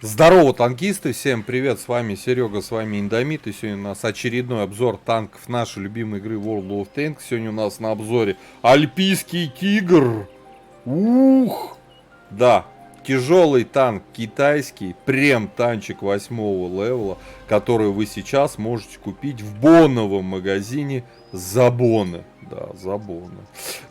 Здорово, танкисты, всем привет, с вами Серега, с вами Индомит, и сегодня у нас очередной обзор танков нашей любимой игры World of Tanks. Сегодня у нас на обзоре Альпийский Тигр. Ух! Да, тяжелый танк китайский, прем-танчик 8-го левела, который вы сейчас можете купить в боновом магазине за боны. Да, за боны.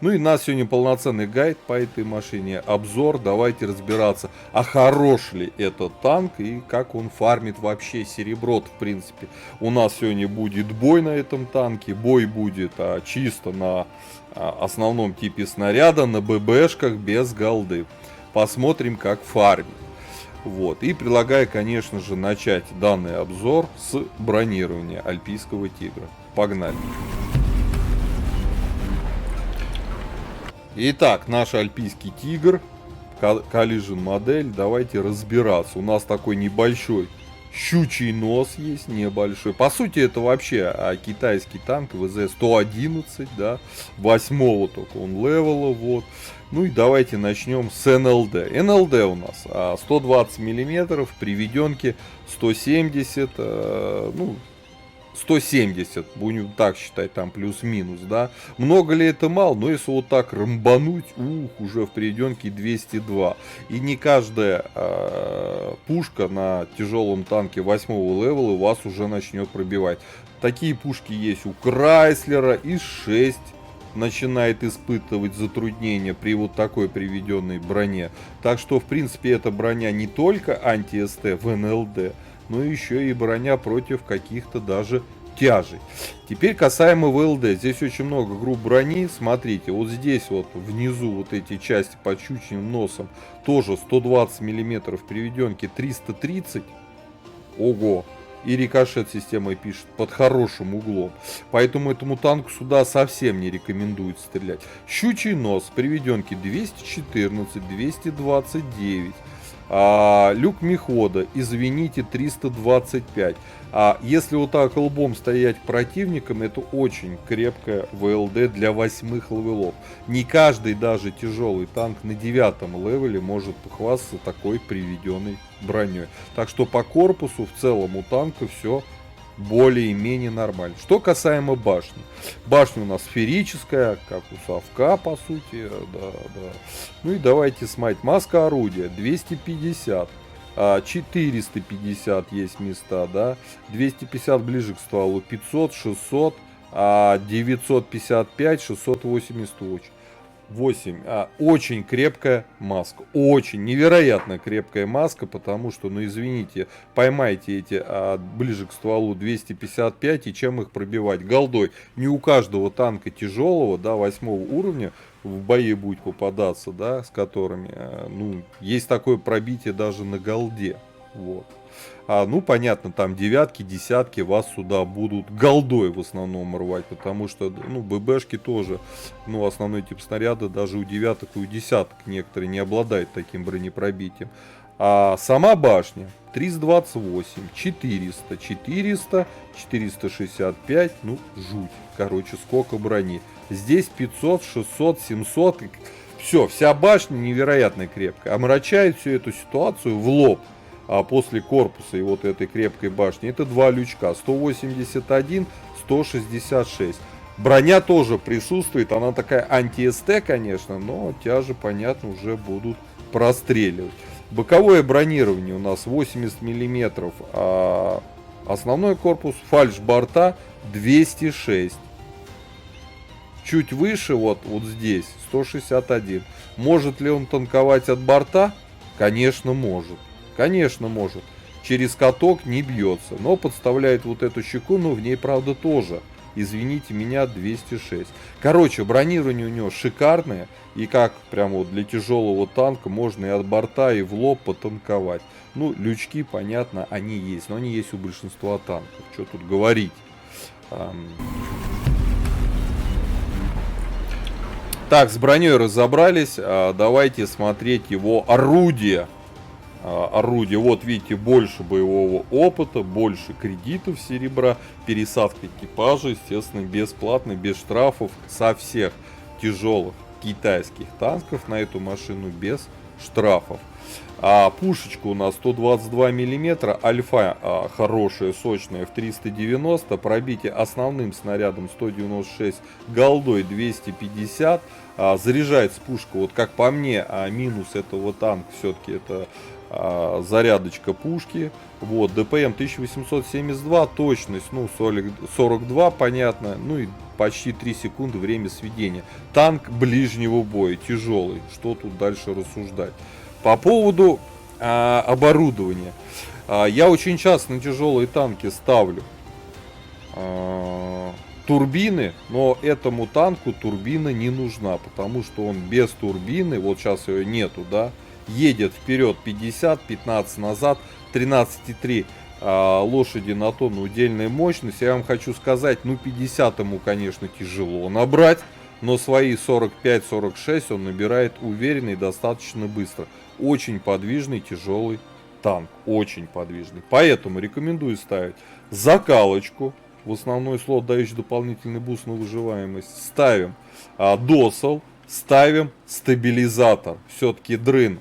Ну и у нас сегодня полноценный гайд по этой машине, обзор. Давайте разбираться, а хорош ли этот танк и как он фармит вообще серебро. В принципе, у нас сегодня будет бой на этом танке. Бой будет чисто на основном типе снаряда, на ББшках без голды. Посмотрим, как фармит. Вот. И предлагаю, конечно же, начать данный обзор с бронирования Альпийского Тигра. Погнали. Итак, наш Альпийский Тигр, Collision модель, давайте разбираться. У нас такой небольшой щучий нос есть, небольшой. По сути, это вообще китайский танк ВЗ-111, да, 8-го только он левела, вот. Ну и давайте начнем с НЛД. НЛД у нас 120 миллиметров, приведенки 170, 170, будем так считать, там плюс-минус, да. Много ли это мало? Но если вот так рамбануть, уже в приведенке 202. И не каждая пушка на тяжелом танке 8-го левела вас уже начнет пробивать. Такие пушки есть у Крайслера, ИС-6 начинает испытывать затруднения при вот такой приведенной броне. Так что, в принципе, эта броня не только анти-СТ в НЛД, но еще и броня против каких-то даже тяжей. Теперь касаемо ВЛД. Здесь очень много групп брони. Смотрите, вот здесь вот внизу вот эти части под щучьим носом тоже 120 миллиметров, приведенки 330. Ого! И рикошет системой пишет под хорошим углом. Поэтому этому танку сюда совсем не рекомендуют стрелять. Щучий нос, приведенки 214, 229. Люк мехода, извините, 325. Если вот так лбом стоять противником, это очень крепкая ВЛД для 8-х левелов. Не каждый, даже тяжелый танк на 9-м левеле может похвастаться такой приведенной броней. Так что по корпусу в целом у танка все более-менее нормально. Что касаемо башни. Башня у нас сферическая, как у совка, по сути. Да. Ну и давайте смотреть. Маска орудия 250. 450 есть места, да. 250 ближе к стволу. 500, 600, 955, 688. 8. Очень крепкая маска. Очень невероятно крепкая маска, потому что, ну извините, поймайте эти ближе к стволу 255, и чем их пробивать? Голдой. Не у каждого танка тяжелого, да, 8-го уровня в бое будет попадаться, да, с которыми, ну, есть такое пробитие даже на голде. Вот. Ну, понятно, там девятки, десятки вас сюда будут голдой в основном рвать, потому что, ну, ББшки тоже, ну, основной тип снаряда даже у девяток и у десяток некоторые не обладают таким бронепробитием. А сама башня 328, 400, 400, 465, ну, жуть. Короче, сколько брони. Здесь 500, 600, 700, все, вся башня невероятно крепкая. Омрачает всю эту ситуацию в лоб. После корпуса и вот этой крепкой башни, это два лючка, 181, 166. Броня тоже присутствует, она такая анти-СТ, конечно, но тяжи, понятно, уже будут простреливать. Боковое бронирование у нас 80 миллиметров, а основной корпус, фальш-борта 206. Чуть выше, вот здесь, 161. Может ли он танковать от борта? Конечно, может. Конечно, может. Через каток не бьется. Но подставляет вот эту щеку, но в ней, правда, тоже, извините меня, 206. Короче, бронирование у него шикарное. И как прямо вот для тяжелого танка можно и от борта, и в лоб потанковать. Ну, лючки, понятно, они есть. Но они есть у большинства танков. Что тут говорить. Так, с броней разобрались. Давайте смотреть его орудие. Орудие. Вот видите, больше боевого опыта, больше кредитов серебра, пересадка экипажа, естественно, бесплатно, без штрафов, со всех тяжелых китайских танков на эту машину без штрафов. А пушечка у нас 122 миллиметра, альфа хорошая, сочная в 390, пробитие основным снарядом 196, голдой 250. Заряжается пушка, вот как по мне, минус этого танка все-таки это зарядочка пушки. Вот, ДПМ 1872, точность, ну, 42, понятно, ну и почти 3 секунды время сведения. Танк ближнего боя, тяжелый, что тут дальше рассуждать. По поводу оборудования. Я очень часто на тяжелые танки ставлю турбины, но этому танку турбина не нужна, потому что он без турбины, вот сейчас ее нету, да, едет вперед 50, 15 назад, 13,3 лошади на тонну удельная мощность. Я вам хочу сказать, ну 50 ему, конечно, тяжело набрать, но свои 45-46 он набирает уверенно и достаточно быстро. Очень подвижный, тяжелый танк, очень подвижный. Поэтому рекомендую ставить закалочку, в основной слот, дающий дополнительный буст на выживаемость. Ставим досол, ставим стабилизатор. Все-таки дрын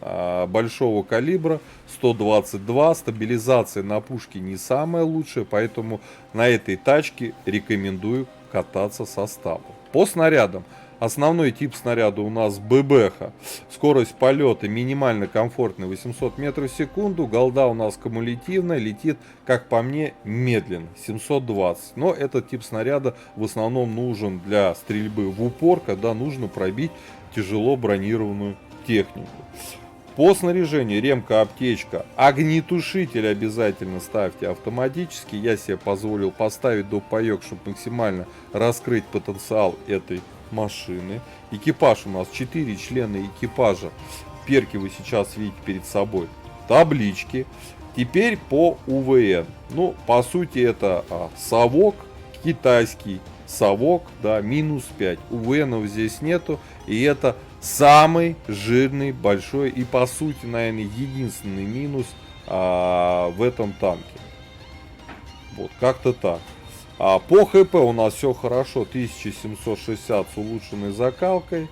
большого калибра, 122. Стабилизация на пушке не самая лучшая, поэтому на этой тачке рекомендую кататься со стабом. По снарядам. Основной тип снаряда у нас ББХ. Скорость полета минимально комфортная 800 метров в секунду. Голда у нас кумулятивная, летит, как по мне, медленно, 720. Но этот тип снаряда в основном нужен для стрельбы в упор, когда нужно пробить тяжело бронированную технику. По снаряжению ремка, аптечка, огнетушитель обязательно ставьте автоматически. Я себе позволил поставить доппаёк, чтобы максимально раскрыть потенциал этой машины. Экипаж у нас 4 члена экипажа. Перки вы сейчас видите перед собой. Таблички. Теперь по УВН. Ну, по сути, это совок, китайский совок, да, минус 5. УВНов здесь нету. И это самый жирный, большой и, по сути, наверное, единственный минус в этом танке. Вот, как-то так. По ХП у нас все хорошо, 1760 с улучшенной закалкой.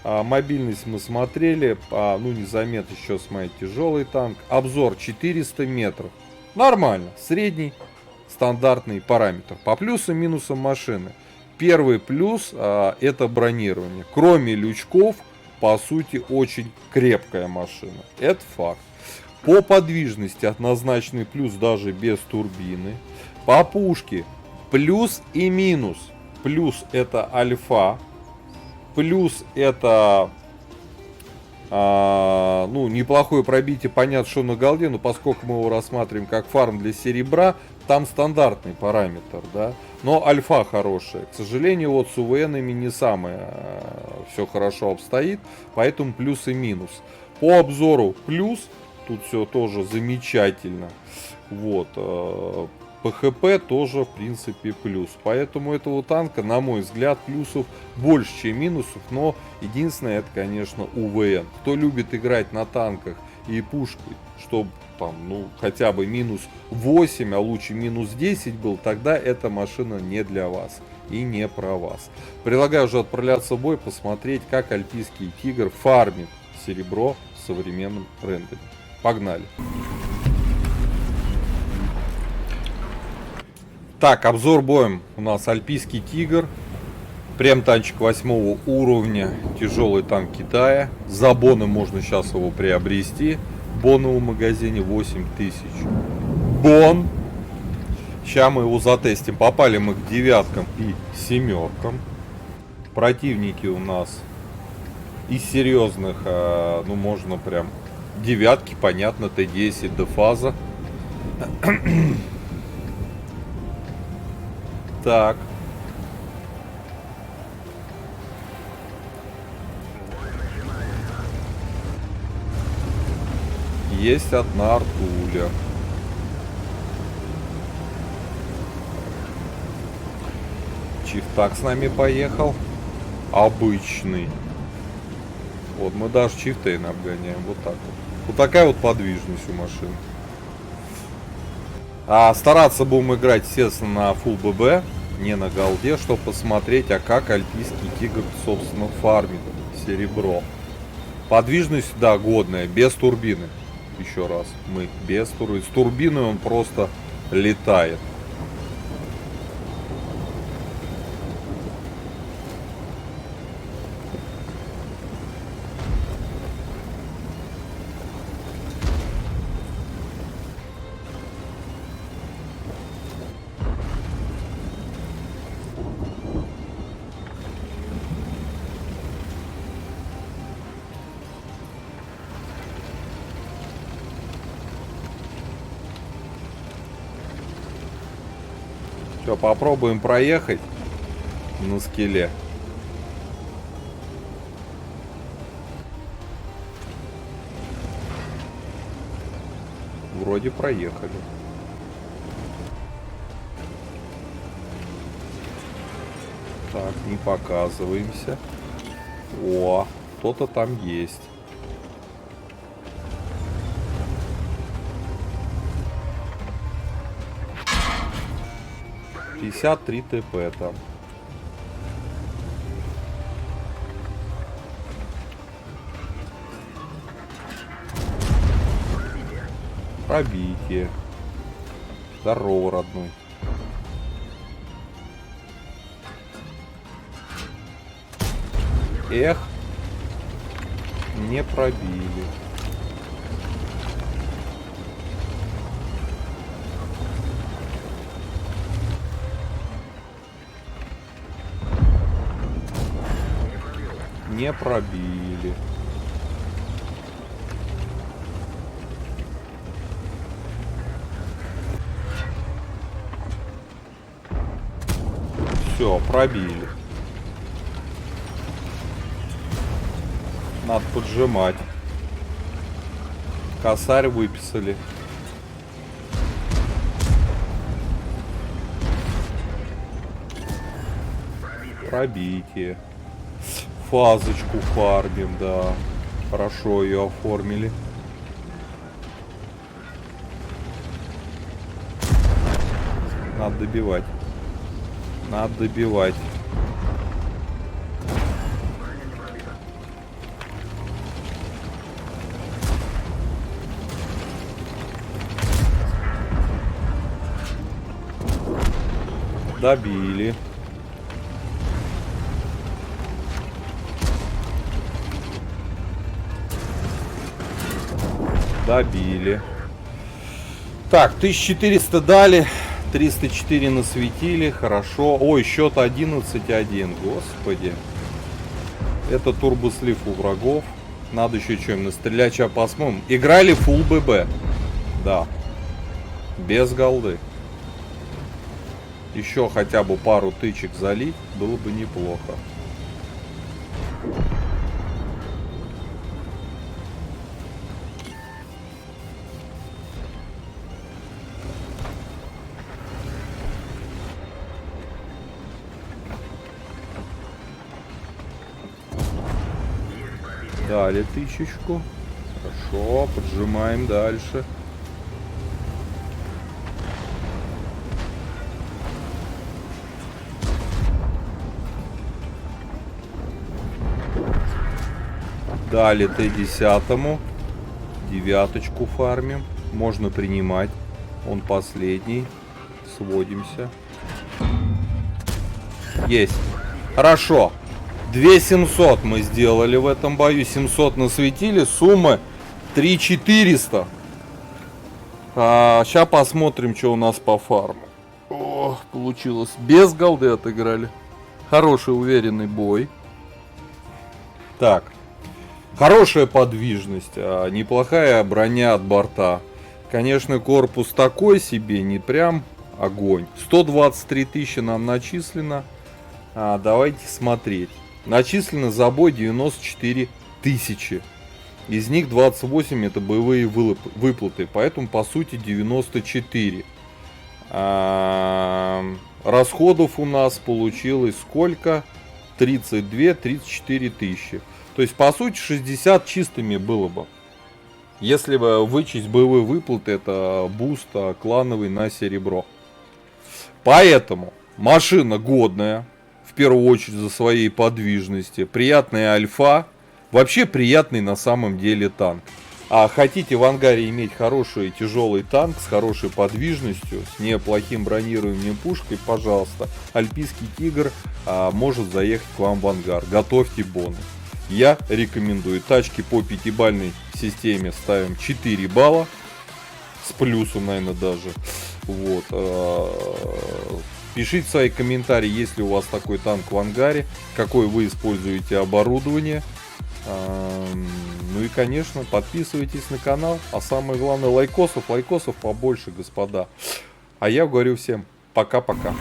Мобильность мы смотрели, ну незаметно еще смотреть тяжелый танк. Обзор 400 метров, нормально, средний стандартный параметр. По плюсам и минусам машины. Первый плюс это бронирование. Кроме лючков, по сути, очень крепкая машина, это факт. По подвижности однозначный плюс даже без турбины. По пушке плюс и минус. Плюс это альфа. Плюс это ну, неплохое пробитие, понятно, что на голде, но поскольку мы его рассматриваем как фарм для серебра, там стандартный параметр, да. Но альфа хорошая. К сожалению, вот с УВНами не самое все хорошо обстоит, поэтому плюс и минус. По обзору плюс, тут все тоже замечательно. Вот. ПХП тоже в принципе плюс. Поэтому этого танка, на мой взгляд, плюсов больше, чем минусов. Но единственное, это, конечно, УВН. Кто любит играть на танках и пушкой, чтобы там, ну, хотя бы минус 8, а лучше минус 10 был, тогда эта машина не для вас и не про вас. Предлагаю уже отправляться в бой, посмотреть, как альпийский тигр фармит серебро в современном рендере. Погнали! Так, обзор боем у нас альпийский тигр. Прям танчик 8 уровня. Тяжелый танк Китая. За боны можно сейчас его приобрести. Боны в магазине 8000. Бон. Сейчас мы его затестим. Попали мы к девяткам и семеркам. Противники у нас из серьезных, ну можно прям девятки, понятно, Т-10, Дефаза. Так. Есть одна артуля. Чифтак с нами поехал. Обычный. Вот мы даже чифтейн обгоняем. Вот так вот. Вот такая вот подвижность у машины. Стараться будем играть, естественно, на Full BB, не на голде, чтобы посмотреть, как альпийский тигр, собственно, фармит серебро. Подвижность, да, годная, без турбины. Еще раз, мы без турбины. С турбиной он просто летает. Все, попробуем проехать на скеле. Вроде проехали. Так, не показываемся. О, кто-то там есть. $53 ТП там. Пробитие. Здорово, родной. Эх, не пробили. Не пробили. Все, пробили. Надо поджимать. Косарь выписали. Пробитие. Фазочку фармим, да. Хорошо ее оформили. Надо добивать. Надо добивать. Добили. Добили. Так, 1400 дали. 304 насветили. Хорошо. Ой, счет 11-1. Господи. Это турбослив у врагов. Надо еще чем настрелять. Сейчас посмотрим. Играли full ББ. Да. Без голды. Еще хотя бы пару тычек залить. Было бы неплохо. Дали тысячку. Хорошо, поджимаем дальше. Дали Т10. Девяточку фармим. Можно принимать. Он последний. Сводимся. Есть. Хорошо. 2700 мы сделали в этом бою. 700 насветили. Сумма 3400. Сейчас посмотрим, что у нас по фарму. О, получилось. Без голды отыграли. Хороший уверенный бой. Так. Хорошая подвижность. Неплохая броня от борта. Конечно, корпус такой себе. Не прям огонь. 123 тысячи нам начислено. Давайте смотреть. Начислено за бой 94 тысячи. Из них 28 это боевые выплаты. Поэтому по сути 94. Расходов у нас получилось сколько? 32-34 тысячи. То есть по сути 60 чистыми было бы. Если бы вычесть боевые выплаты, это буст клановый на серебро. Поэтому машина годная. В первую очередь за своей подвижности. Приятная альфа. Вообще приятный на самом деле танк. А хотите в ангаре иметь хороший тяжелый танк с хорошей подвижностью, с неплохим бронированием пушкой, пожалуйста, Альпийский Тигр может заехать к вам в ангар. Готовьте бонус. Я рекомендую. Тачки по 5-бальной системе ставим 4 балла. С плюсом, наверное, даже. Вот. Пишите свои комментарии, есть ли у вас такой танк в ангаре, какое вы используете оборудование. Ну и, конечно, подписывайтесь на канал. А самое главное, лайкосов побольше, господа. А я говорю всем пока-пока.